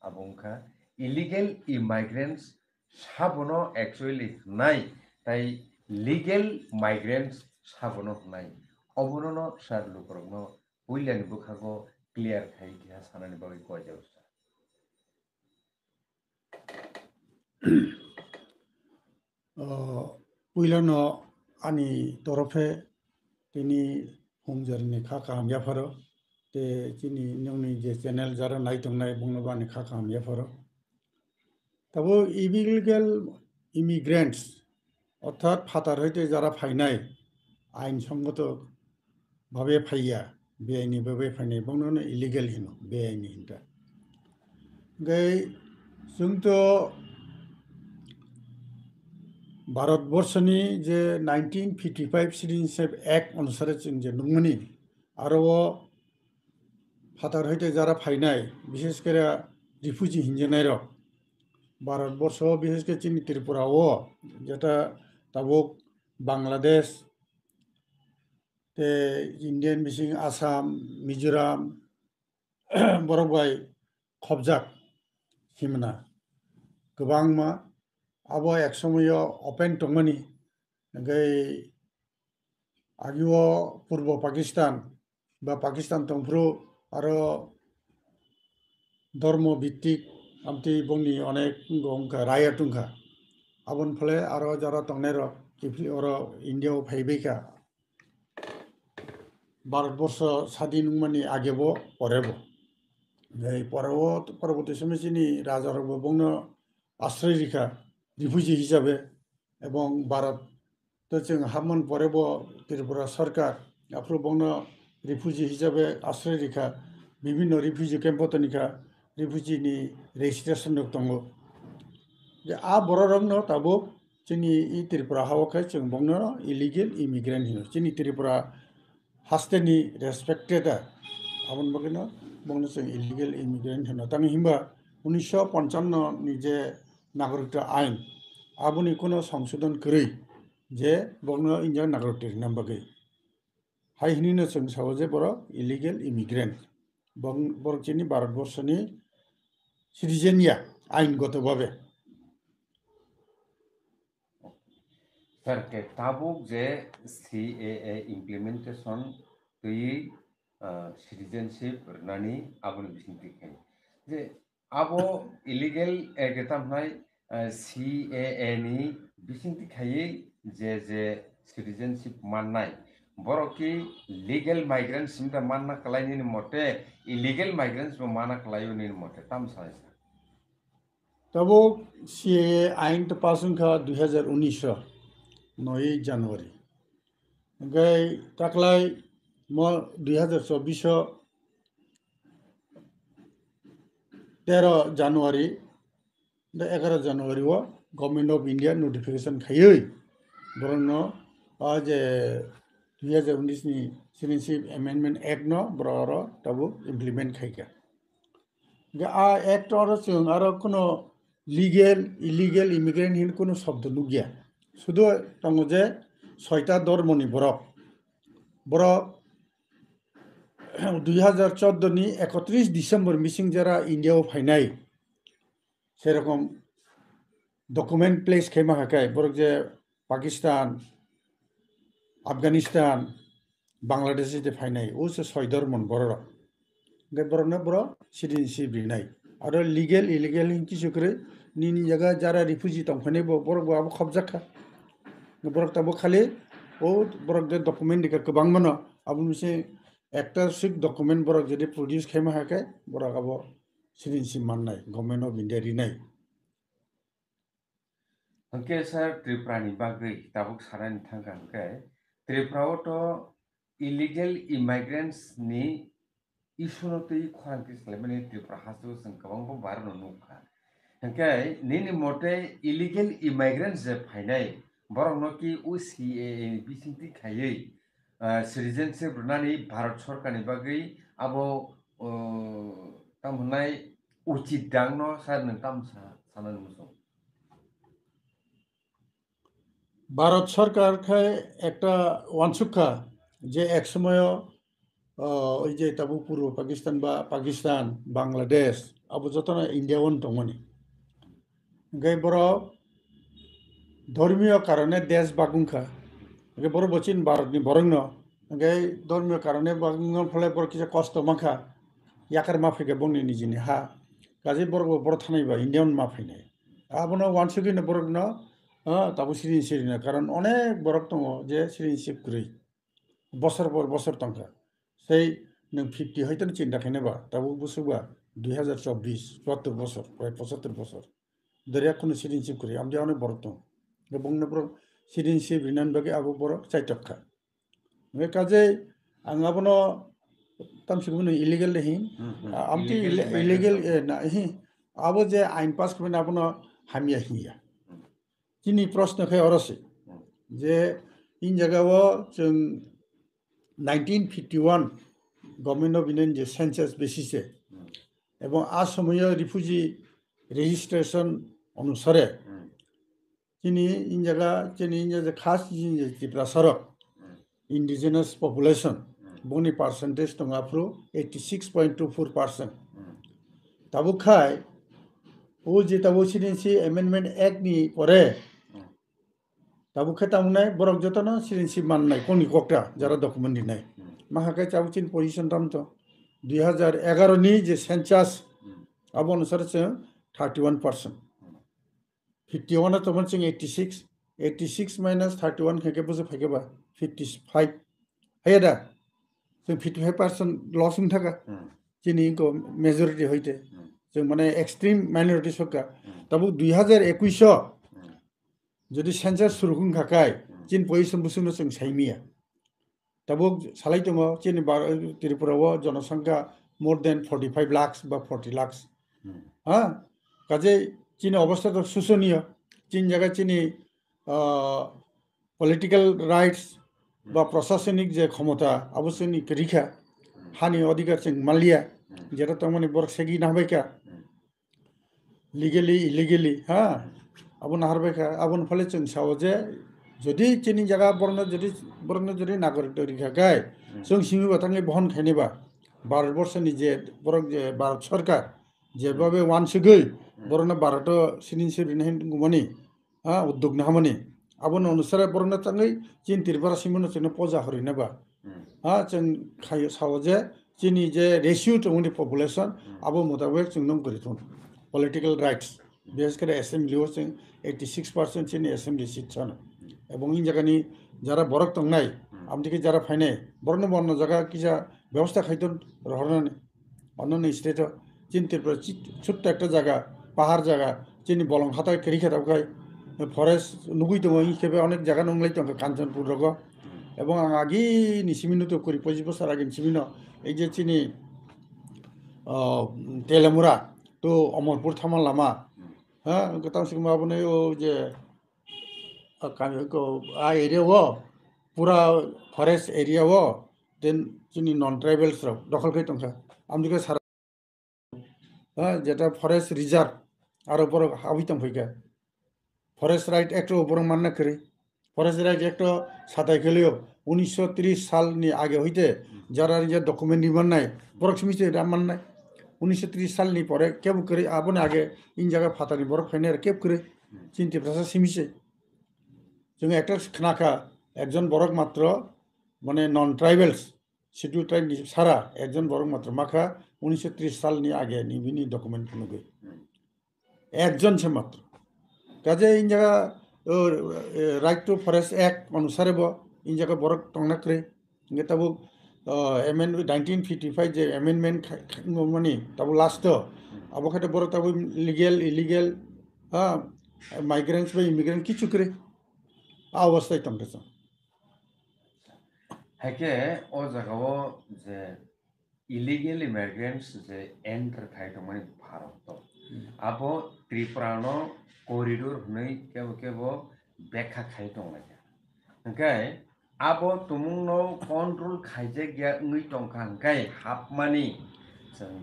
abungkha illegal immigrants sabono actually hnai tai legal migrants sabono hnai obono sar lukrokno puilani bukhago clear khai kha sanani bagui koijau puilano ani torofe tini homjarni kha kam yafaro te chini nongni je channel jara naitongnai bungnobani kha kam yafaro tabo illegal immigrants অর্থাৎ ফাতার হইতে যারা ফাইনাই আইনসঙ্গত ভাবে ফাইয়া বেআইনি ভাবে ফাইনাই বংনো illegal Hino বেআইনি হিনটা গাই जोंथ' भारतबर्षनि जे 1955 सिटिजेनशिप act अनुसारे जों जे नंगमनि आरो फातार हইতে যারা ফাইনাই বিশেষ করে রিফিউজি হিনজেনাই রক भारतबर्ष বিশেষ করে চিনি ত্রিপুরাও যেটা তাবুক বাংলাদেশ তে ইন্ডিয়ান বিসিং আসাম মিজোরাম বরবাই খবজাক হিমনা गोबांमा आबो एक समय ओपेन टंगमनि गई आगिओ पूर्व पाकिस्तान बा पाकिस्तान तंफ्रु आरो धर्म भित्तिक आमति बंनि अनेक गंका राया टुंखा आबन फले आरो जारा तंगनेर किफि अरो इंडिया फाइबेका भारतबर्ष स्वाधीन मानि आगेबो परेबो गई परेबो परबर्ती समय चिनि राजारबो बंनो आश्रय रेखा रिफिउजी हिसाबै এবং ভারত তো जों हाबमोन परेबो त्रिपुरा सरकार आफ्रो बंनो रिफिउजी हिसाबै आश्रय रेखा বিভিন্ন रिफिउजी केम्पतनिका रिफिउजीनि रेजिस्ट्रेशन दंगो जे आ बररंनो ताबो जोंनि इ त्रिपुरा हावखाय जों बंनो इलिगेल इमिग्रेन्ट हिनो जोंनि त्रिपुरा हास्टेनि रेसपेक्टेड आबन बगनो बंनो जों इलिगेल इमिग्रेन्ट हिनो तानि हिमबा 1955 नि जे नागरिकता आइन आबुनि कोनो संशोधन करै जे बंनो इंडियान नागरिकता नामबागै हाइहिनिनो जों सावो जे बर इलिगेल इमिग्रेन्ट बरचिनि भारतबर्षनि सिटिजेनिया आइनगतभावे sir ke tabuk je CAA implementation tui citizenship nani aboni bisinti khai je abo illegal getam nai CAA ni bisinti khai je citizenship mannai boroki legal migrants simta manna kalaini mote illegal migrants bo manna kalayuni mote tam sai तबो CAA आइन तो पासन का 2019 9 জানুয়ারি गई ताकलाई म 2024 13 জানুয়ারি 11 জানুয়ারি वो government of India notification खायै बरनो आज 2019 नि सिटिजनशिप अमेंडमेंट एक्ट न ब्रर तबो इम्प्लीमेंट खायका आ एक्ट और जों आरो कोनो लीगल इलिगेल इमिग्रेंट हिन कोनो शब्द नुगिया शुद्ध दङ जे 6टा धर्मनि बरक 2014 नि 31 डिसेम्बर मिसिं जरा इन्डियाव फाइनाय सेरकम डकुमेन्ट प्लेस खेमा हाकाय बरक जे पाकिस्तान अफगानिस्तान बांग्लादेश जे फाइनाय उस 6 धर्मन बरक गे बरनो बर सिटिजेनशिप रिनाय आरो लीगल इलिगेल किसुकरे निनि जगह जरा रिफ्यूजी तंफाने बरक बाबो खबजाखा बरक तबो खाली ओ बरक दे डकुमेन्ट दिका गोबां मनो आबुनसे একটা সিক ডকুমেন্ট বরক যদি প্রডিউস খেমা হাকে বরক আবো সিটিজেনশিপ মাননাय गवर्नमेंट ऑफ इंडिया रिनाय हंके सर त्रिपुरानि बागै दाबुक सारानि थांगा हंके त्रिपुरावथ' इलिगेल इमाइग्रेन्ट्स नि इशुनतै खरांखि सालायमाने त्रिपुरा हासो जों गोबांबो बारनो नुखा हंके निनि मते इलिगेल इमाइग्रेन्ट्स जे फायनाय बरकनो कि CAA बिसिंति खायै सिटिजेनशिप रुनानै भारत सरकारनि बागै आबो तामहनाय उचित दांनो सार नोंताम सानन मुसो भारत सरकार खाय একটা ওয়ানসুখা যে এক সময় ওই যে তাবু পূর্ব পাকিস্তান বা Pakistan Bangladesh abo jotona India on tongmani gai boro ধর্মীয় কারণে দেশ বাগুংখা গে বড় বচিন ভারতনি বরংন গে ধর্মীয় কারণে বাগুংন ফলে বড় কিছু কষ্ট মাখা ইয়াকার মাফিকে বংনি নিজিনি হা কাজে বড় বড় থানাইবা ইন্ডিয়ান মাফিনে আবনো ওয়ানসুকিনে বড়ন তাবো সিরিন সিরিনা কারণ অনেক বরক দङ যে সিরিন সিপ করি বছর পর বছর তংখা সেই নों 50 হয়তো চিন্তা খাইনেবা তাবো বুঝুবা 2024 74 বছর প্রায় 75 বছর দরিয়া কোনো সিরিন সিপ করি আমি অনেক বরক দङ bongno bro sirin si binan bagi abo borok chaitakha me kaje ang abono tamsi bunu illegal hin amti illegal na hi abo je ain pass kben abono hamia hiya chini proshno khai orose je in jaga o jeng 1951 government of Indian je census basis e এবং আসমীয় refugee registration অনুসারে chini in jaga khas jipra sarok indigenous population boni percentage tong apro 86.24% tabu khai o je tabu sirinsi amendment act ni pore tabu khai tamunai borok jotona sirinsi mannai koni kokta jara document ni nai mahakai tabu chin position tam to 2011 ni je census abo anusar 31% 51 to 86 86 minus 31 ke buzu phageba 55 heda so 55% losing thaka chini ko majority hoite so mane extreme minority soka tabu 2021 যদি census সুরুকুং খাকাই চিন position বুসুনো जों সাইমিয়া তাবো সালাই দङ চিনি ত্রিপুরাও জনসংখ্যা মোর দেন 45 লাখ বা 40 লাখ হ্যাঁ কাজে চীনে অবস্থা তো শোষণীয় চীন জায়গায় চিনি পলিটিক্যাল রাইটস বা প্রশাসনিক যে ক্ষমতা আবশ্যনিক রিখা হানি অধিকার চিং মালিয়া যেটা তো মানে বড় সেগি না হবাইকা লিগেলি ইলিগেলি হ্যাঁ আবন হারবাইকা আবন ফলে চিং সাও যে যদি চিনি জায়গা বরণ যদি নাগরিক রিখা গায় जों সিমি বাতাংনি বহন খাইনিবা ভারতবর্ষনি যে বরং যে ভারত সরকার যেভাবে ওয়ানসুগৈ বরণ ভারত সিনিন সিরিন গুমানি হ্যাঁ উদ্যোগ নাহামানি আবন অনুসারে বরণ চাঙै চিন ত্রিপুরা সিমনো চিন পজা হরিনাবা হ্যাঁ जों খাই সাও যে চিনি যে রেশিও টংনি পপুলেশন আবো মোতাবেক जों নম করি থন পলিটিক্যাল রাইটস বিশেষ করে অ্যাসেম্বলিও जों 86% চিনি অ্যাসেম্বলি সিট ছন এবং ইন জায়গানি যারা বরক তংনাই আমদিকে যারা ফাইনে বর্ণ বর্ণ জায়গা কিসা ব্যবস্থা খাইতন রহনানি অন্যান্য স্টেট চিন ত্রিপুরা ছোট্ট একটা জায়গা পাহাড় জায়গা চিনি বলং হাতায় কেরি খেতাও খাই ফরেস্ট নুগুই দङ হিসেবে অনেক জায়গা নংলাই দङ কাঞ্চনপুর রগ এবং আগি নিসিমিনো তো করি 25 বছর আগে নিসিমিনো এই যে চিনি তেলেমুরা তো অমরপুর থামা লামা হ্যাঁ তামসিক মাবনে ও যে आ एरिया हो पूरा फरेस्ट एरिया हो देन जोंनि नन ट्राइबेल्स दखल खाई दंखा आमदिके सारा जेटा फरेस्ट रिजार्व आरो बर हाबि दंफैका फरेस्ट राइट एक्ट बर मानना करी फरेस्ट राइट एक्ट साथाय खेलियो 1930 सालनि आगे हইতে যারা যে ডকুমেন্ট নিবন্নাই বরক সমিতি রাম মাননাই 1930 সালনি পরে কেব করে আপনি আগে ইন জায়গা ফাতানি বরক ফাইনার কেব করে চিন্তি ভাষা সিমিছে जों একটা খানাখা একজন বরক মাত্র মানে নন ট্রাইবেলস শিডিউল ট্রাইব সারা একজন বরক মাত্র মাখা 1930 সালনি আগে নিবিনি ডকুমেন্ট নুগে একজন সে মাত্র কাজে ইন জায়গা রাইট টু ফরেস্ট অ্যাক্ট অনুসারে ইন জায়গা বরক টংনা করে তাবো amendment 1955 যে অ্যামেন্ডমেন্ট মানে তাবো লাস্ট আবো খাতে বরক তাবো লিগ্যাল ইলিগ্যাল হ্যাঁ মাইগ্রেন্টস বা ইমিগ্রেন্ট কিছু করে অবস্থায় তংকেছে হেকে ও জায়গাও যে ইলিগেল ইমিগ্রেন্টস যে এন্টার খাইতো মানে ভারত আবো ত্রিপুরানো করিডোর হই কেব ব্যাখ্যা খাইতো লাগে ওকে আবো তুমুনো কন্ট্রোল খাইজে গিয়া উই টংকা গাय হাফমানি जों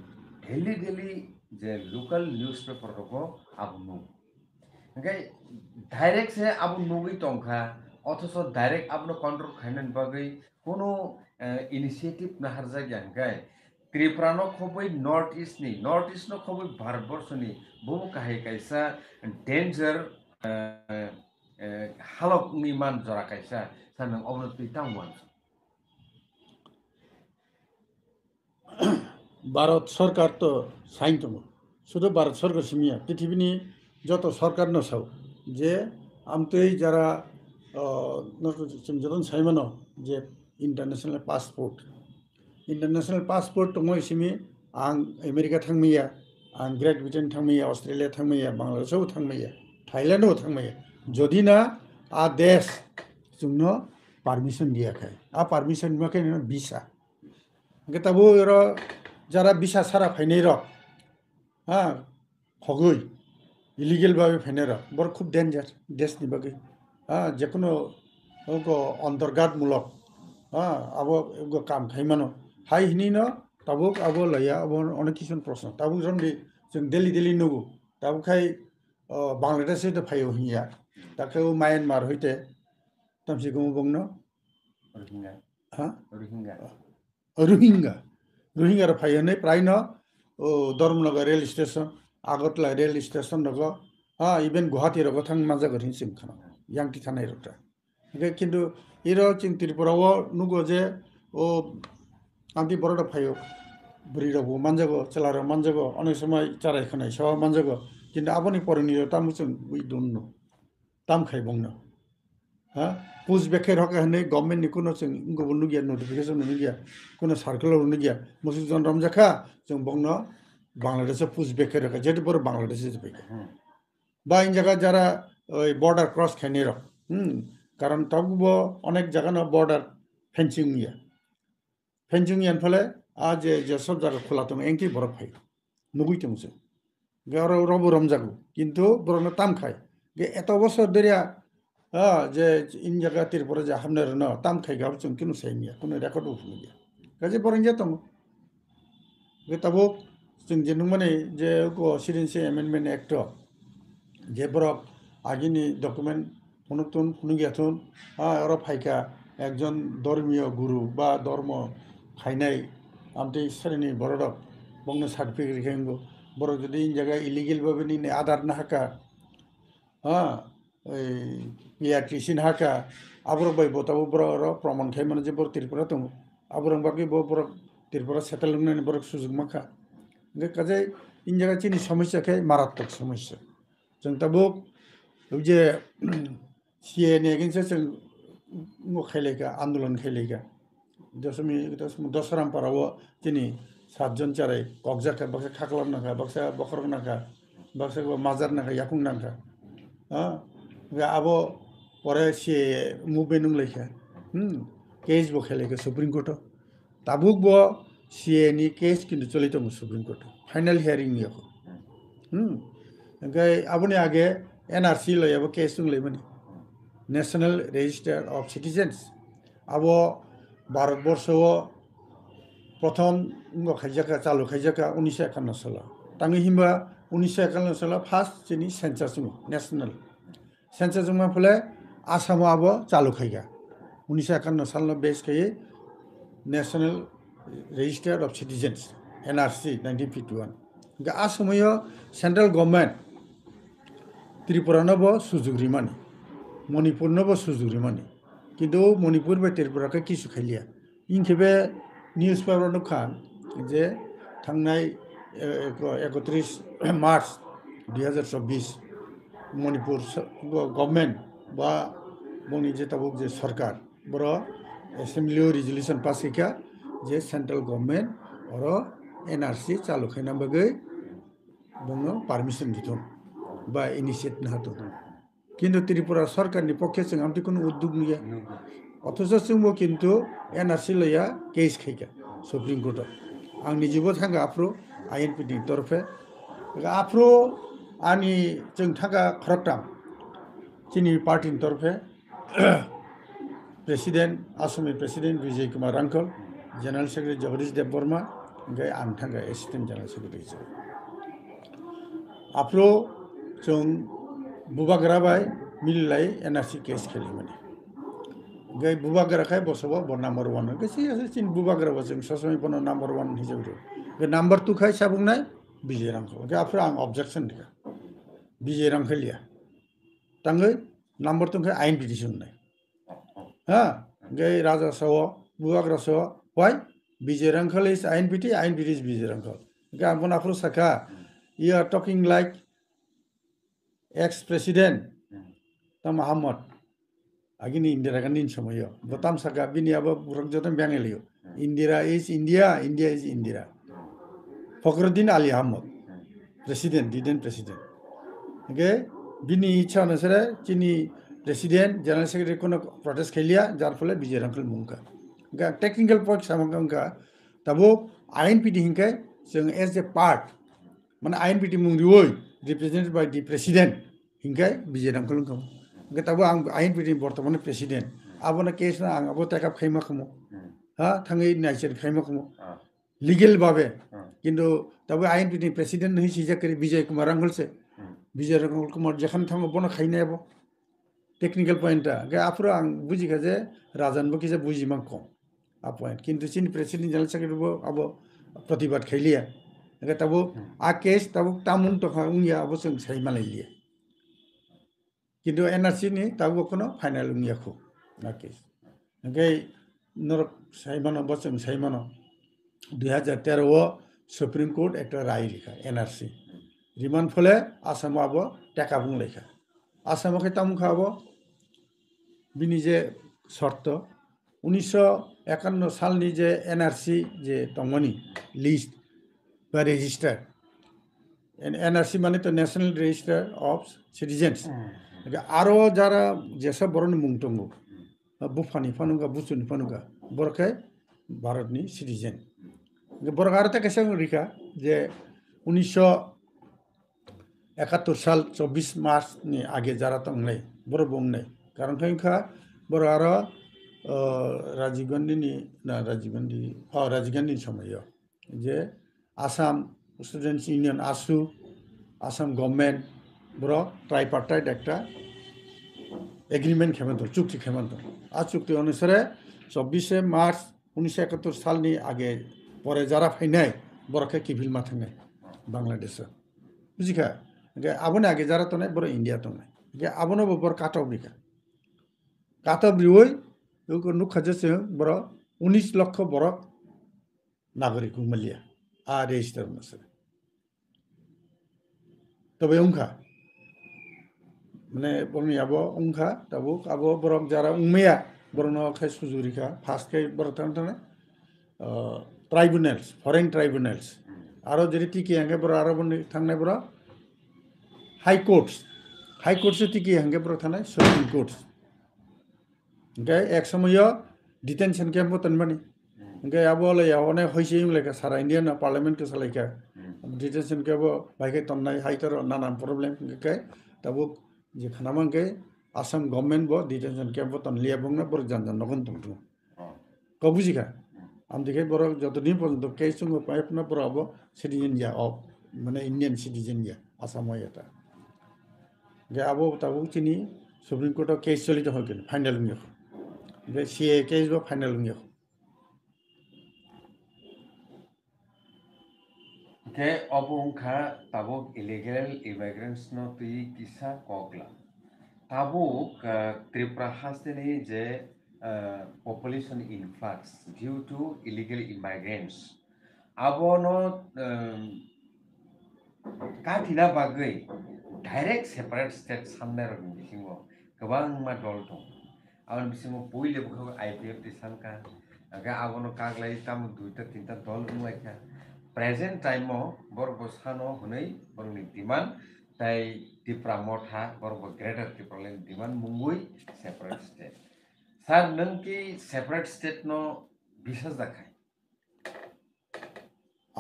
ডেলি যে লোকাল নিউজ পেপার রকো আবো नु ओके डाइरेक्ट से अब नुगै टंका अथच डाइरेक्ट आपनो कंट्रोल खाइनन बागै कोनो इनिशिएटिभ नाहार जागियान गाय त्रिपुरानो खबै नर्थ इस्टनो खबै भारतवर्षनि बहु काहे कायसा डेन्जर हालकनि मान जरा कायसा सानों अवनो तुइतांवन भारत सरकार तो साइन दङ শুধু ভারত সরকার সিমিয়া পৃথিবীনি যত সরকার নসাও যে আমতৈ যারা जों साइमानो जे इन्टारनेसनेल पासपोर्ट दङ इसिमि आं आमेरिका थांमैया आं ग्रेट ब्रिटेन थांमैया अस्ट्रेलिया थांमैया बांग्लादेशआव थांमैया थाइलेण्डआव थांमैया যদি না आ देश जोंनो पारमिशन दियाखै आ पारमिशन दियाखै ভিসা गताबो र যারা ভিসা सारा फाइनै र हाँ हगै इलिगेल भावे फाइनै र बर खूब डेन्जर देशनि बागै जेकुनो अन्तर्घातमूलक आबो काम खाइमानो हाइ हिनिनो ताबुक आबो लया आबो अनेक किसुन प्रश्न ताबुक जों दिल्ली नुगु ताबुखाय बांलादेश हइते फायो हिया ताखौ म्यानमार हइते तामसिगु बंनो रोहिंगा र फायो नै प्रायनो Dharmanagar rail station Agartala rail station रग इभेन गुवाहाटी रग थां माजागर हिंसिम खाना यांति थानाय रगटा किन्तु इरो जों त्रिपुराव नुगो जे आमति बरदा फायो बुरिरावबो मानजागो चेलाराव मानजागो अनेक समय चाराय खानाय सवा मानजागो किन्तु आबोनि परनि तामु जों वी डोन्ट नो ताम खाय बंनो पुज बेखेर हके हनै गभर्नमेन्टनि कुनो जों गुबुन नुगिया नटिफिकेशन नुगिया कुनो सार्कुलार नुगिया मुसुक जन रमजाखा जों बंनो बांलादेशआव पुज बेखेर हके जेतु बर बांलादेश जाबाय बा इन जायगा जारा ओइ बर्डार क्रस खायनै र कारण ताबुबो अनेक जागानो बर्डार फेंसिंग यान फले आज जे सब जागा खोला दं एंकी बरफ फाय नुगुइतोंसो गारो रबो रमजागु किन्तु बरनो ताम खाय गे एत बছর देरिया जे इन जागा त्रिपुरा जा हामने रनो ताम खाय गाब जों किनु साइमिया कुनो रेकर्ड उफुनिया गाजे बरन जातों गे ताबुक जों जेनु माने जे को सिटिजेनशिप एमेन्डमेन्ट एक्ट जे बरक आगिनि डकुमेन्ट फनुतुन फुनुगियाथुन और फाइका एकजन धर्मीय गुरु बा धर्म खायनाय आमते इसोरनि बरदक बंनो सार्टिफिकेट खेंगो बरक जुदि इन जागा इलिगेल भाबे नि आधार ना हाका पिआरटीसी ना हाका आबरक बाय बताबो बर प्रमाण खायमानो जे बर त्रिपुरा दङ आबरक बागै बर त्रिपुरा सेटल होननानै बरक सुजुग माखा काजे इन जागा चिनि समस्या खाय मारात्मक समस्या जों ताबुक जे सीएए एगेन्स्ट जों खायलायगा आन्दोलन खायलायगा दसराम पाराव दिनै 7 जन चाराय कक्जाखा बाक्सा खाख्लाम नाखा बाक्सा बखरक नाखा बाक्सा माजार नाखा याकुं नाखा आबो परे सीएए मुभमेन्ट नंलायखा केस बो खायलायगा सुप्रीम कोर्ट ताबुक बो सीएए नि केस किन्तु चलितों सुप्रीम कोर्ट फाइनल हियरिंग नियाखो ओमफ्राय आबोनि आगे एनआरसी लयाबो केस दंलायमाने नेशनल रेजिस्टार अफ सिटिजेन्स अब भारतवर्षआव प्रथम खायजाखा चालु खायजाखा 1951 सालाव ताङै हिमबा 1951 सालाव फार्स्ट जोंनि सेन्सास नेशनल सेन्सास मा फले आसामाव अब चालु खायगा 1951 सालनो बेस खायै national register of citizens NRC 1951 आसामाव सेन्ट्रेल गभर्नमेन्ट त्रिपुरानोबो सुजुग्रि माने मणिपुरनोबो सुजुग्रि माने किन्तु मणिपुर बा त्रिपुराखौ किसु खायलिया इनखेबे निउज पेपार नुखा जे थांनाय 31 मार्च 2024 मणिपुर गभर्नमेन्ट बा बंनि जे ताबुक जे सरकार बर एसेम्बलियाव रिजल्यूशन पास हैका जे सेन्ट्रेल गभर्नमेन्ट और एनआरसी चालु खायना बागै बंनो पारमिशन दिथों बा इनिशिएट नाहातो किन्तु त्रिपुरा सरकारनि पक्षे जों आमति कुनो उद्योग नुया अथच जोंबो किन्तु एनआरसी लया केस खायगा सुप्रीम कोर्टआव आं निजेबो थांगा आफ्रो आइएनपि तरफे आफ्रो आंनि जों थांगा खरकटाम जोंनि पार्टीनि तरफे प्रेसिडेन्ट आसामनि प्रेसिडेन्ट विजय कुमार आंकल जेनेरेल सेक्रेटारि जगदीश देबबर्मा ओमफ्राय आं थांगा एसिस्टेन्ट जेनेरेल सेक्रेटारि आफ्रो जों बुबाग्राबाय मिलिलाय एनआरसी केस खेली माने gai bubagra khai bosobo bo number 1 ke si sin bubagra bosing sosmi bono number 1 hisabe ke number 2 khai sabung nai bijay rangko ke afra ang objection dika bijay rang khalia tangai number 2 khai ain petition nai ha gai raja sawo bubagra sawo why bijay rang khale is ain piti is bijay rang khal ke ang bona afro saka you are talking like ex president ta Muhammad agini Indira Gandhi somoyo botam saka bini abo buruk jotan bangelio Indira is India is Indira Fakhruddin Ali Ahmad president didn't president okay bini ichha anusare chini president general secretary kono protest khelia jar phole bijay rangkal mungka ga technical point samangka tabo INPT hinkai jeng as a part mana INPT mungrioi represented by the president hinkai bijay rangkal ngam tabo ang INPT bortomane president abona case na ang abo take up khaima khamo ha thangai naisir khaima khamo legal babe কিন্তু তবে INPT president nahi sija kari Bijay Kumar Ranghal se Bijay Kumar jakhan thango bono khaina abo technical point ta ga afro ang buji khaje rajan bo kise buji mang kom a point কিন্তু sin president general secretary bo abo protibad khailia ga tabo a case tabo tamun to khangya abo sing sai malailia কিন্তু NRC ni tabo kono final ungya kho na case ga norok sai mano bo sing sai mano 2013 supreme court একটা রায় লেখা NRC remand ফলে আসাম আবো টাকা বুং লেখা আসামকে তামুক আবো বিনি যে শর্ত 1951 সালনি যে NRC যে তমনি লিস্ট বা রেজিস্টার NRC মানে তো ন্যাশনাল রেজিস্টার অফ সিটিজেন্স আরো যারা যেসব বড় মুংটঙ্গ বুফানি ফানুকা বুচুনি ফানুকা বরখাই ভারতনি সিটিজেন বরগারতে কেসে রিখা যে 1971 সাল 24 মার্চ নি আগে যারা তংলাই বড় বংনাই কারণ খাইখা বড় আর রাজীব গান্ধী সময় যে আসাম স্টুডেন্টস ইউনিয়ন আসু আসাম গভর্নমেন্ট বড় ট্রাইপার্টাইট একটা এগ্রিমেন্ট খেমান্ত চুক্তি খেমান্ত আর চুক্তি অনুসারে 24 মার্চ 1971 সালনি আগে পরে যারা ফাইনাই বরকে কিভিল মাথানে বাংলাদেশ বুঝিখা আবনে আগে যারা তো নাই বড় ইন্ডিয়া তো নাই আবনো বড় কাটবরি ওই নুখাজে বড় 19 লক্ষ বড় নাগরিক উমলিয়া আর রেজিস্টার আছে তবে উংখা মানে বনি আবো উংখা তাবো আবো বড় যারা উমেয়া বড় নখাই সুজুরিখা ফার্স্ট খাই বড় তানে tribunals, foreign tribunals. Aro jeri tiki hange bro aro boni thangne bro high courts e tiki hange bro thane supreme courts. Okay, ek samoyo detention camp bo tanmani. Okay, abo le ya one hoise im leka sara Indian parliament ke salaika detention camp bo bhai tonnai high tar nanan problem okay tabo je khanamang ke Assam government bo detention camp bo tan liya bongna bor janjan nogon tumtu. Ko bujika আমদিকে বড় যতদিন পর্যন্ত case সঙ্গে pipe না পড়াবো citizen যা of মানে Indian citizen যা আসাম হয় এটা যে আবো তাবো চিনি সুপ্রিম কোর্টও কেস চলিত হয় কিন্তু ফাইনাল উঙ্গে যে সিএ কেস বা final উঙ্গে ke obongkha tabuk illegal immigrants no tui kisa kokla tabuk Tripura hasini je population influx due to illegal immigrants abono kathina bagai direct separate state samner bisingo gobang ma dol dong abon bisingo poile bukho IPF ti sanka aga abono kaglai tam duita tinta dol nuaika present time mo borbo sano hunai borni demand tai Tripura motha borbo greater Tripura demand mungui separate state Sir, nang ki separate state no বিশ্বাস দেখায়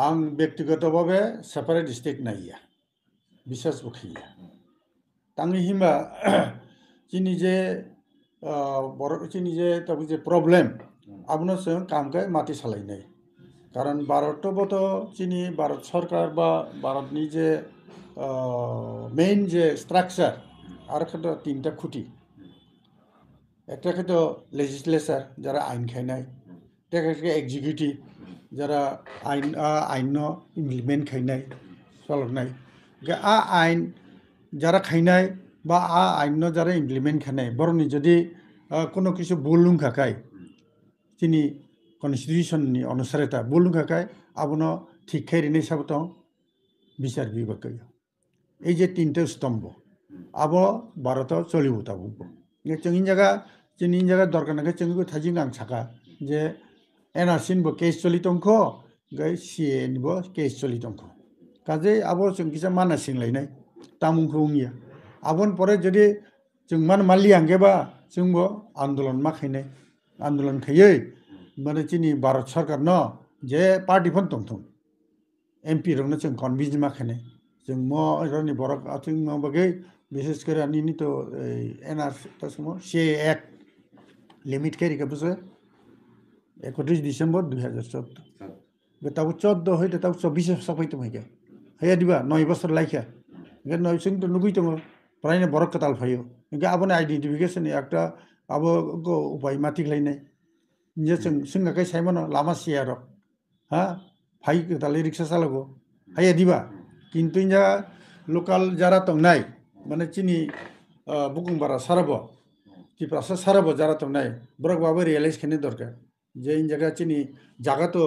আং ব্যক্তিগতভাবে separate state Naiya বিশ্বাস বখিয়া তাঙ্গি হিমা চিনি যে তবে যে problem আপনার সঙ্গে কামকে মাটি সালাইনাই কারণ ভারতবত চিনি ভারত সরকার বা ভারতনি যে মেইন যে স্ট্রাকচার আর তিনটা খুঁটি একটা তো লেজিসলেচার যারা আইন খাইনায়, একটা এক্সিকিউটিভ যারা আইন ইমপ্লিমেন্ট খাইনায় চলনায় আইন যারা খাইনায় বা আইন যারা ইমপ্লিমেন্ট খানায় বরং যদি কোনো কিছু ভুল খাকায় তিনি কনস্টিটিউশনनि অনুসারে তা ভুল খাকায় আবনো ঠিক খাই রেনে সাবত বিচার বিভাগ এই যে তিনটে স্তম্ভ আবো ভারত চলিব তাবো जोंनि जायगा दरकार नाखै जोंनि थाजिम आं साखा जे एनआरसिनिबो केस चलि दंख ओमफ्राय सिएनिबो केस चलि दंख काजै आबो जों किसा माना सिंलायनाय तामुंखौ उंनिया आबन परे जुदि जों मान मालि आंगेबा जोंबो आन्दोलन माखायनाय आन्दोलन खायै माने जोंनि भारत सरकार न जे पार्टिफोर दंथं एमपि रंनो जों कनभिन्स माखायनाय जों मनि बर' आथिं माबागै বিশেষ করে আমি তো এনআরসি তার সময় সে এক লিমিট খেয়ে রেখে বসে 31 ডিসেম্বর 2014 তাও 14 হইতে তাও 24 সাফাইতে হয়ে যায় হইয়া দিবা 9 বছর লাইখা এখানে 9 সিং তো নুগুই তো প্রায় বড় কাতাল ফাইও এখানে আবনে আইডেন্টিফিকেশন একটা আবো উপায় মাতি লাইনাই যে সিংগাকাই সাইমন লামা সিয়ার হ্যাঁ ফাই তালে রিক্সা চালাবো হইয়া দিবা কিন্তু ইয়া লোকাল যারা তো নাই মানে চিনি বুকুং বারা সারাবো টিপ্রাসা সারাবো যারা তো নাই বরক বাবা রিয়েলাইজ খেনে দরকার যে ইন জায়গা চিনি জায়গা তো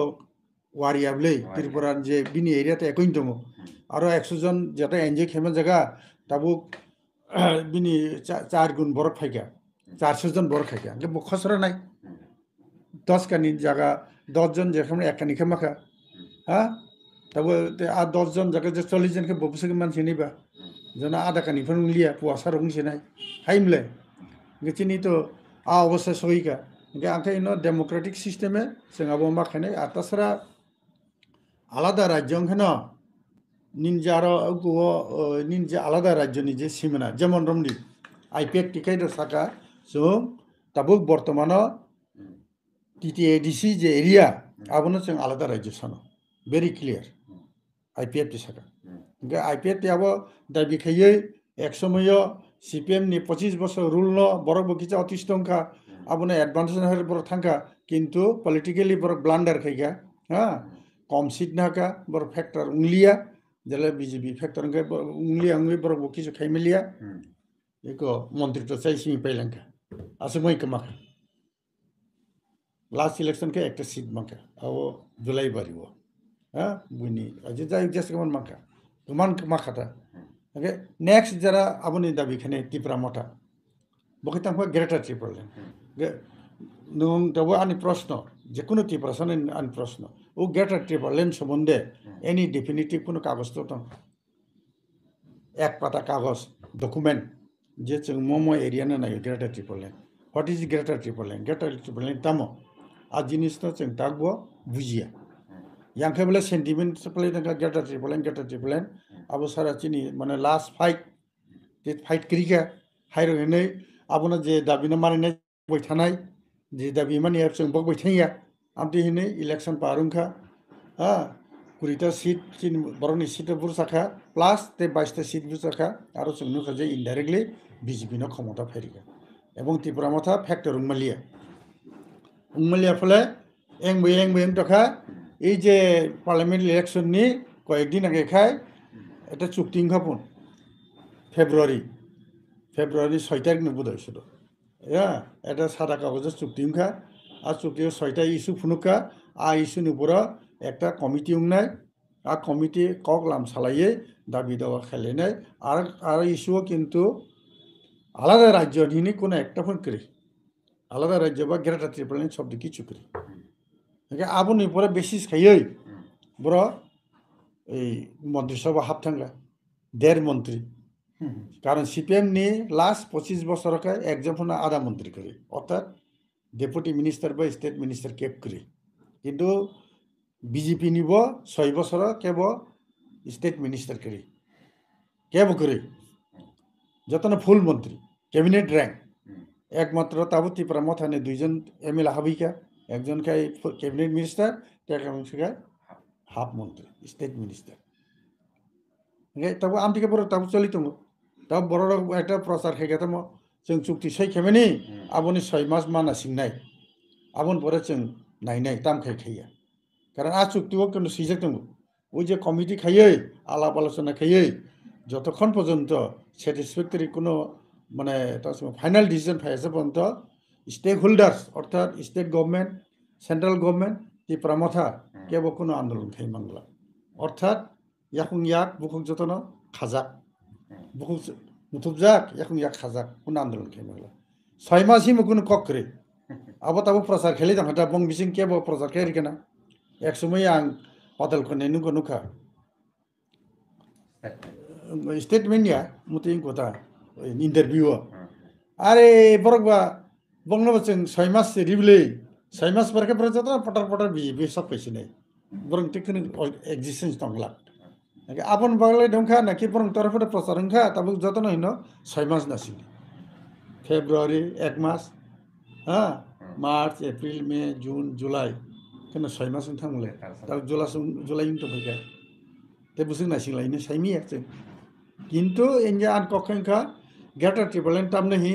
ওয়ারিয়াবলে ত্রিপুরার যে বিনি এরিয়াতে একই দङ আরো 100 জন যেটা এনজয় খেমে জায়গা তাবু বিনি 4 গুণ বরক ফাইকা 400 জন বরক খাইকা যে খসরা নাই 10 কানি জায়গা 10 জন যেখানে একখানি খেমাখা হ্যাঁ তাবো আর 10 জন জায়গা যে 40 জনকে ববসকে মানসি নিবা जना आधा कानिफोर लिया पुवासा रंगसेनाय हाइमले गचिनि तो आ अवस्था सहिका गे आंखाय नो डेमोक्रेटिक सिस्टेमे जोंहाबो माखाने आतासरा आलादा राज्य ओंखायनो निनजारो गो निनजा आलादा राज्यनि जे सिमाना जेमन रमनि आइपिएक टिकाय साका जों दाबो बर्तमानो टीटीएडीसी जे एरिया आबोनो जों आलादा राज्य सानो भेरि क्लियर आइपिएफ साका आइपिएफ आबो दाबी खायै एक समय सीपीएम नि 25 बছর रूल न बरक बकिचा अतिष्टंखा आबोनो एडभांस हर बर थांखा किंतु पॉलिटिकली बर ब्लान्डार खायगा हां कम सीट नाका बर फैक्टर उंगलिया जले बीजेपी फैक्टर उंगलिया उंगली बर बकिचा खायमेलिया एको मंत्री तो चाइसिनि पाइलांखा आसे मै कमाखा लास्ट इलेक्शन के एक सीट माखा अब जुलाई बारिबो हां बुनि अजे जाय जस्ट कमन माखा कमान माखाता ओके नेक्स्ट जरा आबोनि दाबी खाने टिप्रा मथा बखितांखौ ग्रेटर ट्रिपलैंड नों दाबो आंनि प्रश्न जेकुनु टिप्रासन आंनि प्रश्न ओ ग्रेटर ट्रिपलैंड सम्बन्धे एनी डेफिनेटिव कोनो कागज तो दं एक पाता कागज डकुमेन्ट जे जों मम एरिया नायो ग्रेटर ट्रिपलैंड व्हाट इज ग्रेटर ट्रिपलैंड तामो आ जिनिस तो जों दागबो बुजिया yang kebele sentiment supply dengan gata tripolen abo sara chini mane last fight krika hairo henei abona je dabi na mane boi thanai je dabi mane abseng bok boi thaiya amti henei election parungkha ha 20 ta seat chin boroni seat bur sakha plus te 22 ta seat bur sakha aro sungnu khaje indirectly BJP no khamata phairika ebong tripura matha factor ungmalia phole eng tokha এই যে parliament election নি কয়েকদিন আগে খায় এটা চুক্তি খাপুন ফেব্রুয়ারি 6 তারিখ বোধ হয়েছিল হ্যাঁ এটা সাদা কাগজের চুক্তি খা আর চুক্তির 6টা ইস্যু ফুনুকা আর ইস্যুর উপরে একটা কমিটি উংনায় আর কমিটি কক লাম সালাইয়ে দাবি দেওয়া খেলেনায় আর ইস্যুও কিন্তু আলাদা রাজ্য নিয়ে কোনো একটা ফোন করি আলাদা রাজ্য বা গ্রেটার ট্রিপলैंड শব্দ কিছু করি आबोनि परे बेसिस खायै बर मंत्रिसभा हाबथांगा 1.5 मंत्री कारण सीपीएम नि लास्ट 25 बছর का एग्जाम आधा मंत्री करे अर्थात डेपुटी मिनिस्टार बा स्टेट मिनिस्टार केप करे किंतु बीजेपी निबो 6 बছর केब स्टेट मिनिस्टार करे जतना फुल मंत्री कैबिनेट रैंक एकमात्र ताबो त्रिपुरा मथाने 2 जन एमएलए हाबिका একজন খাই ক্যাবিনেট মিনিস্টার টেকা হাফ মন্ত্রী স্টেট মিনিস্টার তবে আমি থেকে বড় তবে চলিত তবে বড় একটা প্রচার খেয়ে গেতাম जों चुक्ति सायखेमानि आबोनि 6 मास माना सिंनाय आबोन परे जों नायनाय दामखाय खाया कारण आ चुक्तिओ किन्तु सिजाक दङ ওই যে কমিটি খাইयै আলাপ আলোচনা খাইयै যতক্ষণ পর্যন্ত স্যাটিসফ্যাক্টরি কোনো মানে ফাইনাল ডিসিশন ফাইসে পর্যন্ত স্টেক হোল্ডার্স অর্থাৎ state government central government Tripura কেবল কোনো আন্দোলন খাই বাংলা অর্থাৎ এখন ইয়াক বুকুক যতন খাজাক বুকুক মুথুবজাক এখন ইয়াক খাজাক কোনো আন্দোলন খাই বাংলা 6 মাসিমো কোনো ককরে আবো তাবো প্রচার খেলি দাঁড়া বং বিসিং কেবল প্রচার খেলি কেনা একসময় আং hotel ko nenu ko nuka statement ya muting kota interview are borokba bongno bacheng 6 mas ribile 6 mas barke project potar bi sab paisi nei borong tikni existence tongla আপন বাংলায় ঢংখা নাকি বরং তরফে প্রচার হংখা তাবো যতন হইন 6 মাস নাসি ফেব্রুয়ারি 1 মাস হ্যাঁ March April May June July কেন 6 মাস থামলে তার জুলাই তো ফেকা তে বুঝিং নাসিং লাইনে সাইমি আছে কিন্তু এনজা আন কখনখা গেটার ট্রিপলেন তামনে হি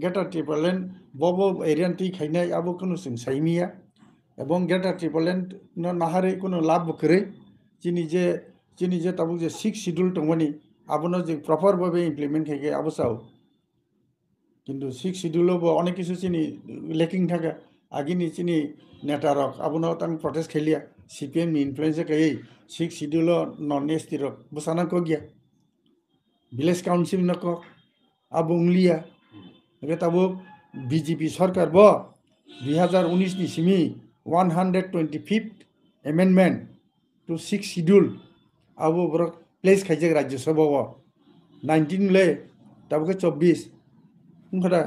গেটার ট্রিপলেন বব এরিয়ানটি খাইনাই আবো কোনো সিং সাইমিয়া এবং গেটার ট্রিপলেন নাহারে কোনো লাভ করে চিনি যে তাবো যে 6 শিডিউল টংমানি আবনো যে প্রপার ভাবে ইমপ্লিমেন্ট খাইকে আবসাও কিন্তু 6 শিডিউলও অনেক কিছু চিনি লেকিং থাকা আগিনি চিনি নেতারক আবনো তাং প্রটেস্ট খেলিয়া সিপিএম নি ইনফ্লুয়েন্স কাই 6 শিডিউল নন এসটি রক বসানা কো গিয়া ভিলেজ কাউন্সিল নক আবুংলিয়া এগে তাবো বিজেপি সরকার ব 2019 নি Simi 125th amendment to 6 schedule আবো ব্রক প্লেস খাইজে রাজ্যসভা 19 লে তাবকে 24 উনখাটা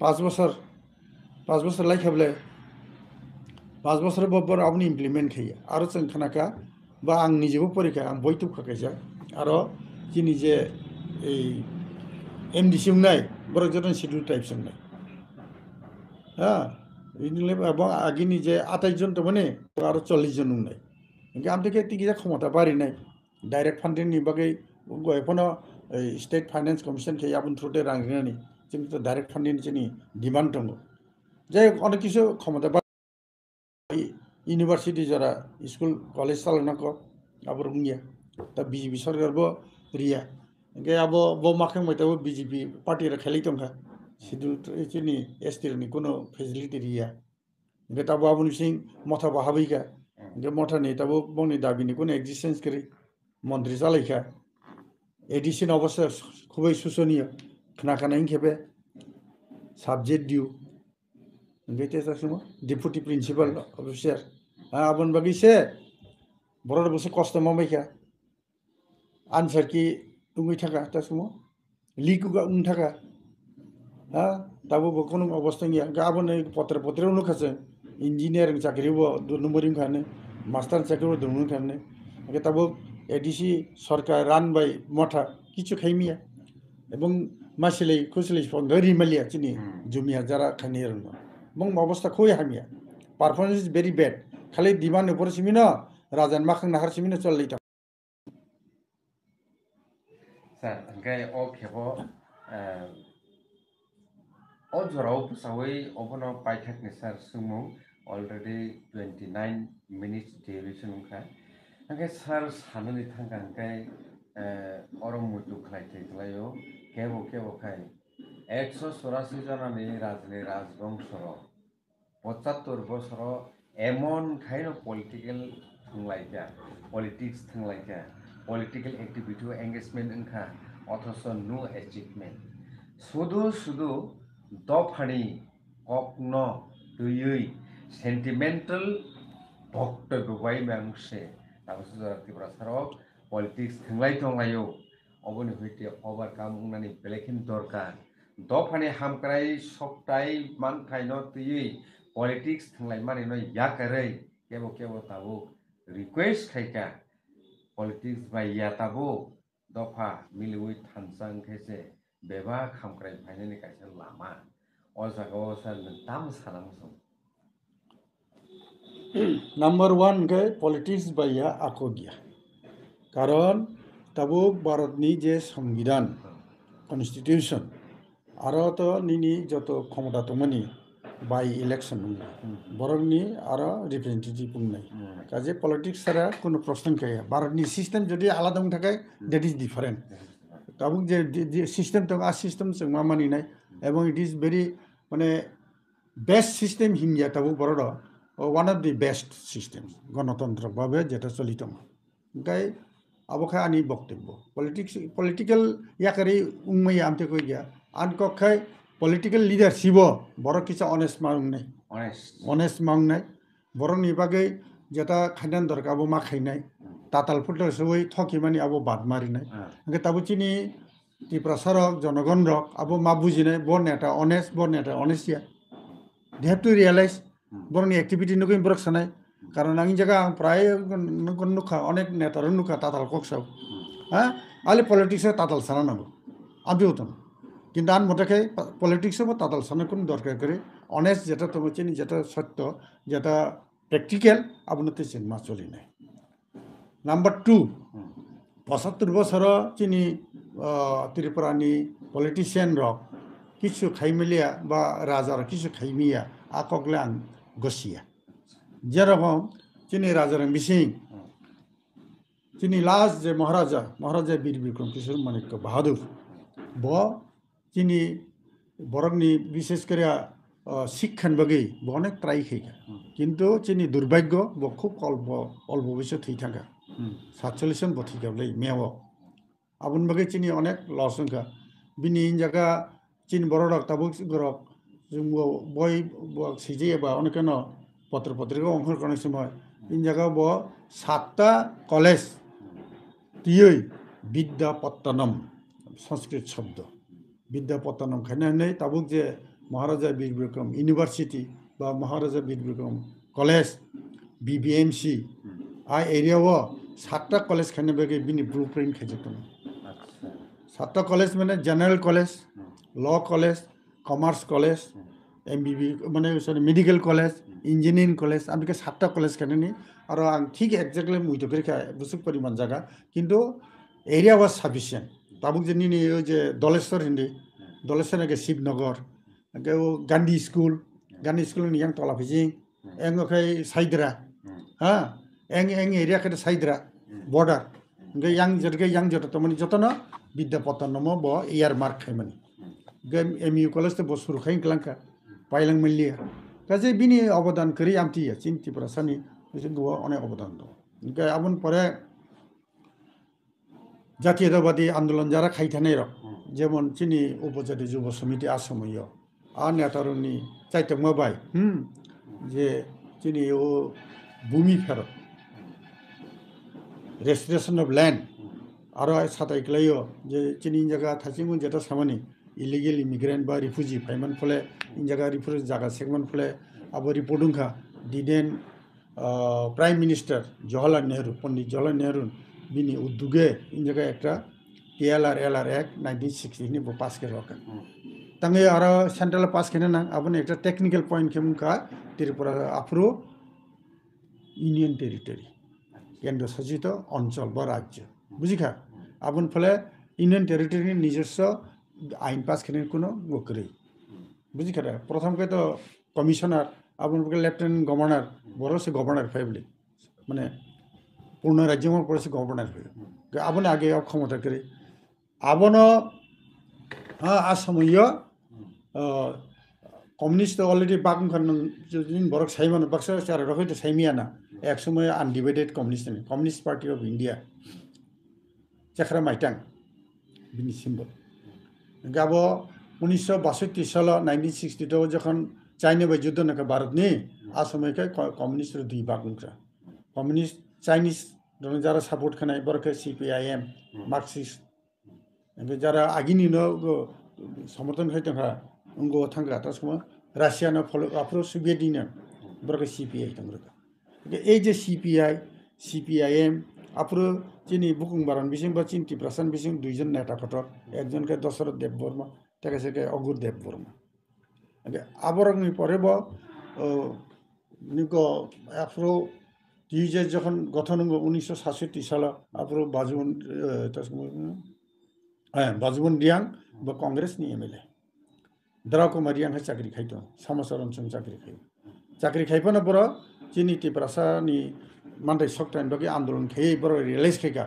5 বছর লাই খাবলে 5 বছর বব্বর আপনি ইমপ্লিমেন্ট খাইয়া আরো जों খানাকা বা আং নিজেবো পরীক্ষা আং বইতুক খাকাইজা আরো যিনি যে এই এমডিসি নাই বড় যতন শিডিউল টাইপ নাই হ্যাঁ ইনলে এবং আগিনি যে 28 জন তো মানে আরো 40 জন নাই আমি থেকে তিকিজা ক্ষমতা পারি নাই ডাইরেক্ট ফান্ডিং নি বাগै গয়ফনো স্টেট ফাইনান্স কমিশন কে আপন থ্রুতে রাংগিনানি जों তো ডাইরেক্ট ফান্ডিং চিনি ডিমান্ড দङ যে অনেক কিছু ক্ষমতা ইউনিভার্সিটি যারা স্কুল কলেজ চালানো আবার গিয়া তা বিজেপি সরকার রিয়া গে আবো মাখে মইতাবো বিজেপি পার্টিরা খেলি তংখা শিডিউল চিনি এসটির কোনো ফেসিলিটি রিয়া গে তাবো আবুনি সিং মথা বাহাবিকা গে মথা নেই তাবো বংনি দাবিনি কোনো এক্সিস্টেন্স করি মন্ত্রী চালাইখা এডিসিন অবস্থা খুবই শোচনীয় খানাখানাই খেপে সাবজেক্ট দিও Gete tasimo deputy principal officer abon bagi se boror bose kosto mamaika answer ki ungui thaka tasimo liku ga ung thaka ha tabo kono obostha ngia gabon পত্রে অনুখাছে ইঞ্জিনিয়ারিং চাকরি ব 2 নম্বরিং খানে মাস্টার চাকরি 2 numbering খানে আগে তাবো ADC Sarkar run by মঠা কিছু খাইমিয়া এবং মাসিলে খুসলে ফন্দরি মালিয়া চিনি জুমিয়া যারা খানিয়ার বং অবস্থা খুবই হামিয়া পারফরমেন্স ইজ ভেরি ব্যাড খালি দিমান উপরে Cimino রাজান মাখাং Nahar Cimino চললেই sir okay ও খেবো ও জরাও সাওই ওপনো পাইথাকনি স্যার সুমু অলরেডি 29 মিনিটস ডিউরেশন খা ওকে স্যার সাননি থাঙ্গাंखाय অরম মুতু খাইতে গলাयो কেবো খাই 184 জনানি রাজবংশর 75 বছর এমন খাইনো পলিটিক্যাল থাंलायगा পলিটিক্স থাंलायगा পলিটিক্যাল অ্যাক্টিভিটি এঙ্গেজমেন্ট ওংখা অথচ নো অ্যাচিভমেন্ট শুধু দফানি ককন দুই সেন্টিমেন্টাল বক্তব্য বাই মাংসে তাবসু ত্রিপুরা সারক পলিটিক্স থাंलायो অবনি হইতে ওভারকাম উনানি বেলেকিন দরকার দফানি হামক্রাই সপ্তাই মানখাইনো তুই পলিটিক্স থাंलाय माने न याकरै केबो ताबो रिक्वेस्ट खाइका पॉलिटिक्स बाय याताबो दफा मिलुई थानसां खेसे बेबा खामक्राय फाइनानि कायसा लामा अ जागाव सा ताम सानांसो नंबर 1 के पॉलिटिक्स बाय या आको गया कारण ताबो भारतनि जे संविधान कन्स्टिट्यूशन आरो तो निनी जत क्षमता दंमोनि बाय इलेक्शन बरंनि आरो रिप्रेजेंटेटिव बुंनाय काजे पलिटिक्स सारा कोनो प्रश्न गैया भारतनि सिस्टेम जुदि आलादा थाखाय दैट इज डिफरेंट दाबुं जे सिस्टेम दं आ सिस्टेम जों मा मानिनाय एबं इट इज भेरि माने बेस्ट सिस्टेम हिंगिया ताबु बरड one of the best system गणतंत्र भावे जेटा चलित ओमफ्राय अबखाय आंनि बक्तव्य पलिटिकल याकारि उंमै आमते कोई गया आनकखाय पलिटिकल लिडारशिप बर किसा अनेस्ट मांगनाय अनेस्ट मांगनाय बरनि बागै जेटा खायदान दरकार आबो मा खायनाय ताताल फुटल सबै थकी मानि आबो बाद मारिनाय ओंखाय ताबु चिनि तिप्रसारक जनगण रक आबो मा बुजिनाय बर नेता अनेस्ट या दे हैव टू रियलाइज बरनि एक्टिविटी नुगै बरक सानाय कारण आंनि जगह आं प्राय नुखा अनेक नेता नुखा ताताल कक्साव हाँ आले पलिटिक्स ताताल साना नांगौ आबि होतन কিন্তু আন মতাকে পলিটিক্সও তাতাল সানা কোনো দরকার করে অনেস্ট যেটা তোমার চিনি যেটা সত্য যেটা প্র্যাকটিক্যাল আপনাদের চিন্মা চলি নাই নাম্বার 2 75 বছর চিনি ত্রিপুরানি পলিটিশিয়ান রক কিছু খাইমেলিয়া বা রাজার কিছু খাইমিয়া আকগলে আন গসিয়া যেরকম চিনি রাজার মিসিং চিনি লাস্ট যে মহারাজা বীর বিক্রম কিশোর মানিক্য বাহাদুর ব চিনি বরংনি বিশেষ করে শিক্ষান বাগै অনেক ট্রাই খাইকা কিন্তু চিনি দুর্ভাগ্য ব খুব অল্প বয়সে থৈ থাকা 47 জন বথিকাবলে মেও আবুন বাগै চিনি অনেক লস হংকা বিনি জায়গা চিনি বড় তাবু গরক जों বই সিজে বা অনেকন পত্রিকা অঙ্কন করার সময় ইন জায়গা ব 7টা কলেজ তিয়ই বিদ্যাপত্তনম সংস্কৃত শব্দ বিদ্যাপত্তনম খাইনাनै তাবুক যে মহারাজা বীর বিক্রম ইউনিভার্সিটি বা মহারাজা বীর বিক্রম কলেজ বিবিএমসি आ एरियाव 7टा कलेज खाने बागै बिनि ब्लुप्रिन्ट खाइजोबदों 7टा कलेज माने जनरल कलेज ल कलेज कमार्स कलेज एमबिबि माने सरी मेडिकल कलेज इंजिनियरिंग कलेज आं बिखौ 7टा कलेज खाइनानै आरो आं ठीक एक्जेक्टलि मुइथ बेरखा बुसुक परिमान जागा किन्तु एरिया वाज साफिसियेंट ताबुक जे निनि जे दलेश्वर हिंदी दलेश्वर के शिवनगर के गांधी स्कूल नि yang tola phijing engokai saidra ha eng area के साइद्रा बॉर्डर गे yang जत तमनि जतन विद्यापत्तनम ब एयार मार्क खाइमनि गे एमयू कलेज ते बसुर खाइ क्लांका पाइलां मल्लिया काजे बिनि अवदान करि आमतिया चिन्ति प्रसानि बिसे दुआ अनेक अवदान दं गे आबुन परे জাতীয়তাবাদী আন্দোলন যারা খাইথানাই রক যেমন চিনি উপজাতি যুব সমিতি আসমীয় आ नेतारनि चाइतमा बाय जे चिनि ओ भूमि फेरत रेस्ट्रिक्शन अफ लैंड आरो साथाइक्लायो जे चिनि जगह थासिमु जेटा सामानि इलिगेल इमिग्रेंट बा रिफ्यूजी फाइमान फले इन जगह रिफ्यूजी जागा सेगमेंट फले अब रिपोर्टुंखा डिडेन प्राइम मिनिस्टर जवाहरलाल नेहरू पंडित जवाहरलाल नेहरू बिनि उद्योगे इन जगह एकटा TLR एक्ट 1960 नि पास केरका तंगे आरो सेंट्रल पास केना ना आबुन एकटा टेक्निकल पॉइंट केमुका त्रिपुरा आफ्रो यूनियन टेरिटरी केंद्र शासित अंचल बा राज्य बुझिखा आबुन फले यूनियन टेरिटरी নিজস্ব आईन पास केने कोनो गोकरै बुझिखा प्रथम के तो कमिशनर आबुन के लेफ्टिनेंट गवर्नर बरसे गवर्नर फैमिली माने पूर्ण राज्य में पड़े गवर्नर आबुन आगे क्षमता करे आबन आसामय कम्युनिस्ट अलरेडी बागुंखान बरक साइमान बक्सा चार रखै तो साइमियाना एक समय आनडिवाइडेड कम्युनिस्ट पार्टी अफ इंडिया चेखरा माइटां बिनि सिम्बल गाब 1962 साल 1962 जखन चाइना बाय युद्ध नाका भारतनि आसामैका कम्युनिस्ट दुई बागुंख्रा कम्युनिस्ट चाइनिज जारा सापोर्ट खानाय बरके CPIM मार्क्सिस्ट जारा आगिनि न समर्थन खाइथांखा उंगो थांगा तसमा रासिया न फलो आफ्रो सोवियत यूनियन बरके CPI थांग्रा ए जे CPIM आफ्रो चिनि बुकुं बारन बिसिं बा चिन्ति प्रसान बिसिं दुइजन नेता फटक एकजन के दशरथ देवबर्मा ताके के अगुर देवबर्मा आबरंनि परे ब निको आफ्रो डिजे যখন গঠন 1967 সাল आफ्रो बाजुवन रियां বা কংগ্রেস নি MLA দ্রাকুমারি আংহে চাকরি খাইতো সামসারণ সং চাকরি খাইফানো বড় চিনি ত্রিপুরাসানি মানটাই সপ্তাহ বাকি আন্দোলন খাই বড় রিয়েলাইজ খাইকা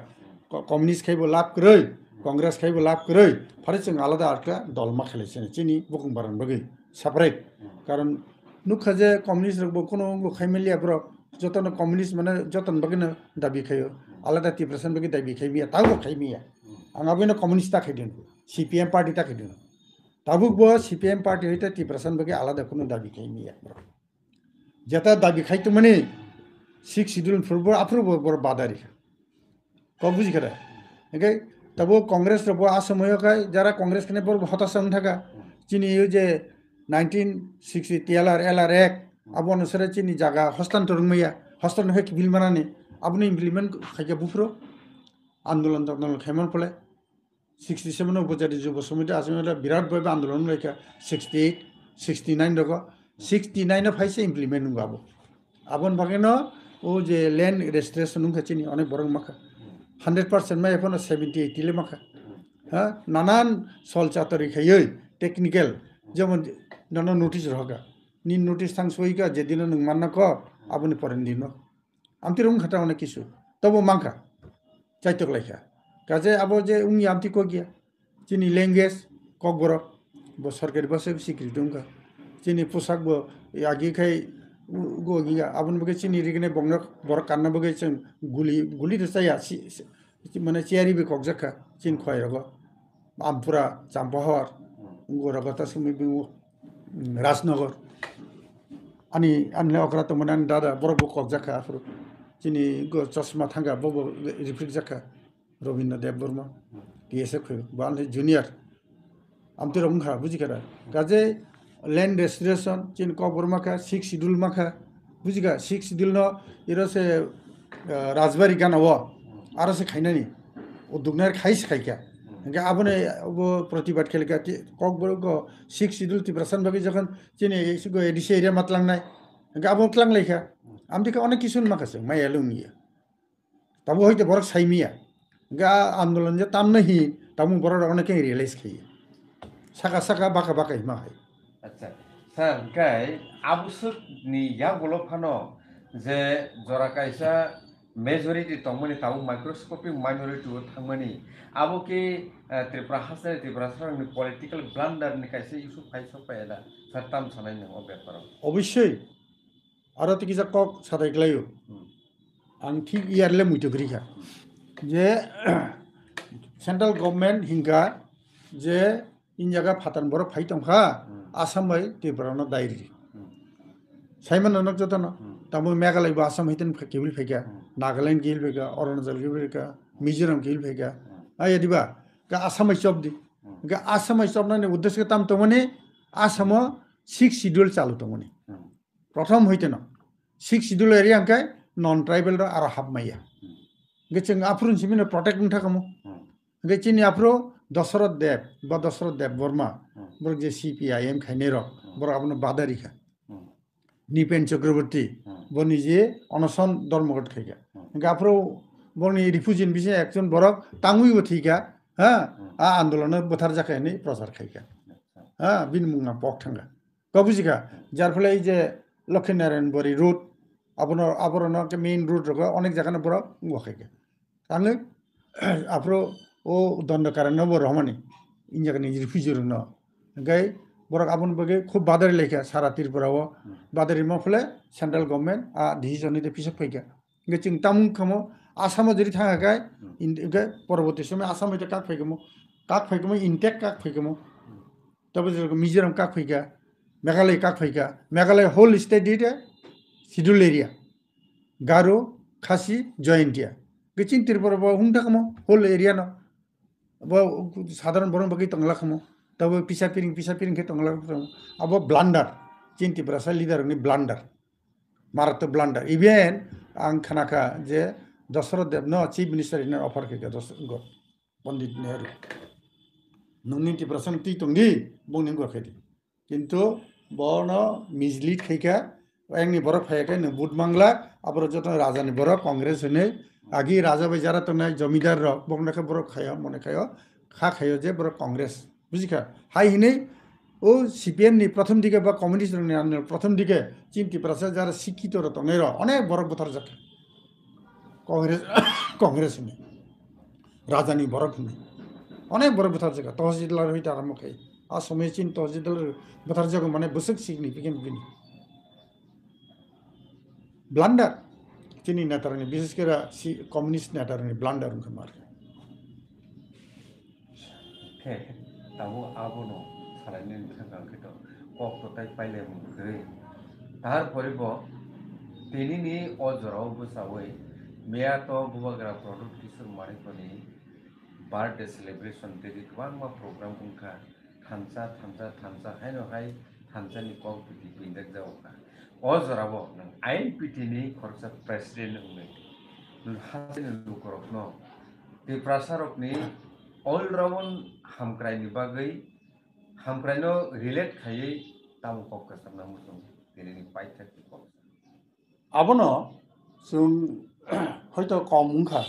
কমিউনিস্ট খাইব লাভ কरै কংগ্রেস খাইব লাভ কरै ফারে जों আলাদা একটা দল মা খেলাইছে চিনি বুকুং বারান বাকি সেপারেট কারণ নুখা যে কমিউনিস্ট রকম কোনো খাইমেলিয়া বড় যতন কমিউনিস্ট মানে যতন বাকিনো দাবি খাইयो আলাদা ত্রিপুরাসান বাকি দাবি খাইমিয়া তাও খাইমিয়া আঙাবিনো কমিউনিস্ট তা খাইदेन সিপিএম পার্টি তা খাইदेन তাবুকবো সিপিএম পার্টি হইতে ত্রিপুরাসান বাকি আলাদা কোনো দাবি খাইমিয়া যেটা দাবি খাইতো মানে 6 শিডিউল ফুরবো আফ্রবো বড় বাদারি কক বুঝি করে ওকে তবু কংগ্রেস রবো আসময়কায় যারা কংগ্রেস খানে বড় হতাশা থাকা চিনি যে 1960 টিএলআর এলআর এক আবু অনুসারে চিনি জায়গা হস্তান্তর মাইয়া হস্তান্তর হয়ে বিল মানানি আপনি ইমপ্লিমেন্ট খাইকে বুফ্রো আন্দোলন তখন খাইমান ফলে 67 উপজাতি যুব সমিতি আসলে বিরাট ভাবে আন্দোলন রেখা 68 69 রকম 69 ফাইসে ইমপ্লিমেন্ট গাবো আবন বাগেনো ও যে ল্যান্ড রেজিস্ট্রেশন নুখা চিনি অনেক বড় মাখা 100% মাই এখন 70 80 লে মাখা হ্যাঁ নানান সলচাতরি খাইयै টেকনিক্যাল যেমন নানা নোটিস রহকা নি নোটিস থাং সইকা যেদিন নং মান্না ক আপনি পরেন দিন আমতি রং খাটা অনেক কিছু তবু মাংখা চাইতক লাইখা কাজে আবো যে উনি আমতি ক গিয়া চিনি ল্যাঙ্গুয়েজ কক বড় ব সরকারি বাসে স্বীকৃতি দংকা চিনি পোশাক ব আগে খাই গো গিয়া আপন বকে চিনি রিগনে বংন বড় কান্না বকে जों গুলি তো চাইয়া মানে চিয়ারি বে কক জাখা চিন খয় রগ আমপুরা চাম্পাহর গরগতা সুমি রাজনগর আনি আনলে অকরা তো মনে দাদা বড় কক জাখা আফ্রো চিনি গো চশমা থাঙ্গা বব রিফ্রিক জাখা রবীন্দ্র দেব বর্মা টিএসএফ বানলে জুনিয়র আমতি রংখা বুঝি কারা কাজে ল্যান্ড রেজিস্ট্রেশন চিন ক বর্মাখা 6 শিডিউল মাখা বুঝিগা 6 শিডিউল ন ইরসে রাজবাড়ি গানাও আরো সে খাইনানি ও দুগনার খাইস খাইকা গে আপনি প্রতিবাদ খেলকা কক বড় গ 6 শিডিউল ত্রিপুরাসান বাকি যখন চিনি গো এডিসি এরিয়া মাতলাং নাই গে আবো ক্লাং লাইখা আমদিকে অনেক কিছু মাখাছে মাইয়া লুঙ্গিয়া তাবো হইতে বড় সাইমিয়া গা আন্দোলন যে তাম নাহি তামু বড় অনেকে রিয়েলাইজ খাই সাকা সাকা বাকা বাকা হিমা হয় আচ্ছা স্যার গাই আবুসুক নি ইয়া বলো ফানো যে জরা কাইসা মেজরিটি তংমনি তাও মাইক্রোস্কোপিক মাইনরিটি থাংমনি আবো কি ত্রিপুরা হাসে ত্রিপুরা সরকারनि পলিটিক্যাল ব্লান্ডার নি কাইসে ইস্যু ফাইসো পায়লা সাতাম সানাই নো ব্যাপার অবশ্যই আরো তো কিসা কক সাদাইগলাইও আং ঠিক ইয়ারলে মুইতগরিখা যে সেন্ট্রাল গভর্নমেন্ট হিংকা যে ইন জায়গা ফাতান বড় ফাইতংখা আসাম বাই ত্রিপুরানো দায়রি সাইমন ননক যতন তামু মেঘালয় বা আসাম হিতেন কেবিল ফেকা নাগাল্যান্ড গিল ফেকা অরুণাচল গিল ফেকা মিজোরাম গিল ফেকা আই দিবা কা আসাম চবদি কা আসাম চবনানি উদ্দেশ্য তাম তমনি আসাম 6 শিডিউল চালু তমনি প্রথম হইতেন 6 শিডিউল এরিয়া আংকাই নন ট্রাইবেল আর হাফ মাইয়া গেছেন আফরুন সিমিনে প্রটেক্ট থাকামো গেছিনি আফ্রো দশরথ দেব বর্মা বড় যে সিপিআইএম খাইনে রক বড় আপনার বাদারিখা নিপেন চক্রবর্তী বনি যে অনশন ধর্মঘট খাইকা আফ্রো বনি রিফিউজিন বিষয়ে একজন বড় টাঙ্গুইব থিকা হ্যাঁ আন্দোলনের বোথার জাখায়নি প্রচার খাইকা হ্যাঁ বিনমুঙ্গা পক থাঙ্গা বুঝিকা যার ফলে এই যে লক্ষ্মীনারায়ণ বরি রুট আপনার মেইন রুট রক অনেক জায়গায় বড় খাইকা তাঙ্গে আফ্রো ও দণ্ডকারণ্য বড় রহমানি ইন জায়গায় নিজের ফিজুর ন গাই বড় আপন বগে খুব বাদারি লেখা সারা ত্রিপুরাও বাদারি ফলে সেন্ট্রাল গভর্নমেন্ট ডিসিশন নিতে পিছক ফাইকা গে চিং তামুং খামো আসামও যদি থাকায় পরবর্তী সময় আসাম হইতে কাক ফাইকামো ইনটেক কাক ফাইকামো তবে মিজোরাম কাক ফাইকা মেঘালয় কাক ফাইকা মেঘালয় হোল স্টেট দিতে শিডিউল এরিয়া গারো খাসি জয়েন্টিয়া গেচিন ত্রিপুরা হুংটা খামো হোল এরিয়া ন সাধারণ বরং বাকি টংলা খামো তবে পিসা পিরিং खे টংলা अब ब्लान्डार चिन ত্রিপুরা লিডার ব্লান্ডার মারাত্মক ব্লান্ডার ইভেন आं खोनाखा जे दशरथ देव न चिफ मिनिस्टार इन अफार खेगा पण्डित नेहरू नोंनि त्रिपुरा ती तंगी बुंनि गखेदि किन्तु बन मिजलिट खेगा आंनि बर फायाखै न बुट बांग्ला आबर जत राजानि बर कांग्रेस होने आगे राजा बेजारा तो जमीदार बंगनाखे बर खाया मने खायो खा खायो जे बर कांग्रेस बुझिखा हाई हिने ও সিপিএম নি প্রথম দিকে বা কমিউনিস্ট প্রথম দিকে চিন্তি প্রাসে যারা শিক্ষিত দং অনেক বড় বথার যাকে কংগ্রেস কংগ্রেস নি রাজানি বরফ নি অনেক বড় বথার জায়গা তহসিলদার হইতে আরম্ভ খাই আসামে চিন তহসিলদার বথার জায়গা মানে বসক সিগনিফিকেন্ট বিনি ব্লান্ডার চিনি নেতারনি বিশেষ করে কমিউনিস্ট নেতারনি ব্লান্ডার উনকে মার ke tamu abono salai bithang kito kok to tai paile mukhe tar poribo tinini ojorao busawai meya to bubagra product kisur mani koni birthday celebration dedi kwang ma program kungka thamsa haino hai thamsa ni kok piti pindak jawka ojorao nang INPT ni khorsa president ungai hasin lukorok no ti prasarok ni all round hamkrai bagai hamkrai no relate khai tamu kok kasarna musung tinini paithak kok আবনো जों হয়তো কম মুখা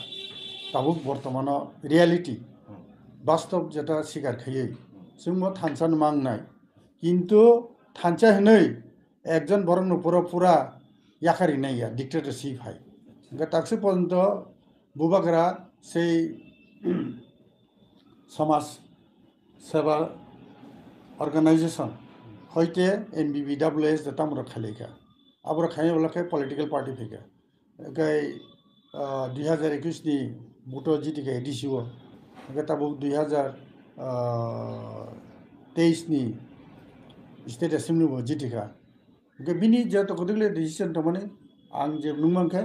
তাবো বর্তমান reality বাস্তব যেটা স্বীকার খাইয়ে जोंबो थानसा मांगनाय কিন্তু थानसा হनै একজন বরং পুরো পুরা ইয়াকারি নাইয়া ডিক্টেটরশিপ হাই তাকসে পর্যন্ত বুবাগরা সেই সমাজ সেবা অর্গানাইজেশন হইতে NBBWS যেটা আমরা খালিকা আবার খাই ওলাকে পলিটিক্যাল পার্টি ফেকা গাই 2021 नि বুটো জিটিকে এডিসিও গতাবো 2023 नि স্টেট অ্যাসেম্বলি জিটিকা বিনি যেটা কতগুলো ডিসিশন তো মানে আং যে নুমানকে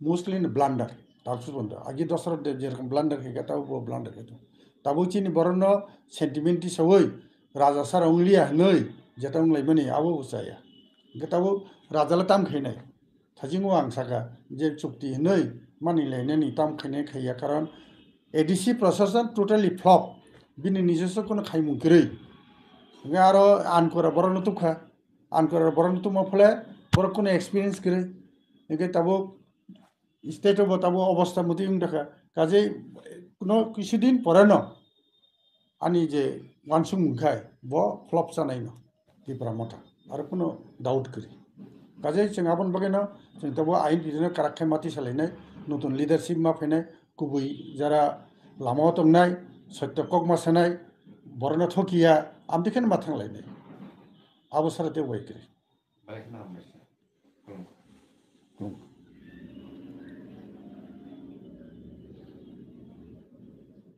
মোস্টলি ব্লান্ডার তারসু বন্ধ আগে দশরা যেরকম ব্লান্ডার খেয়ে তাও ব্লান্ডার খেতো তাবো চিনি বরণ সেন্টিমেন্টি সবই রাজা সার অংলিয়া नै যেটা অংলাই মানে আবো বুঝায়া গতাবো রাজালা তাম খাইনাই थाजिङो आं सागा जे चुक्ति नै मानिलायनायनि ताम खायनाय खाया कारण एडिसि प्रशासन टोटाली फ्लप बिनि নিজস্ব কোনো খাইमुंखिरै आरो आनकरा बरन तुखा आनकरा बरन तुमा फले बर কোনো एक्सपीरियंस करे एगे ताबो स्टेट अफ ताबो अवस्था मति उं देखा काजे কোনো কিছুদিন পরে ন आनी जे वानसुं मुंखाय ब फ्लप जानाय न तिब्रा मथा आरो কোনো डाउट करी কাজে जों आबन बागैनो जों तबो आइन बिदिनो काराखाय माति सालायनाय नतुन लिडारशिप मा फैनाय गुबै जारा लामाव तंनाय सत्य कक मा सानाय बरना थकिया आमदिखेन मा थांलायनाय आबो साराते वाइक्रि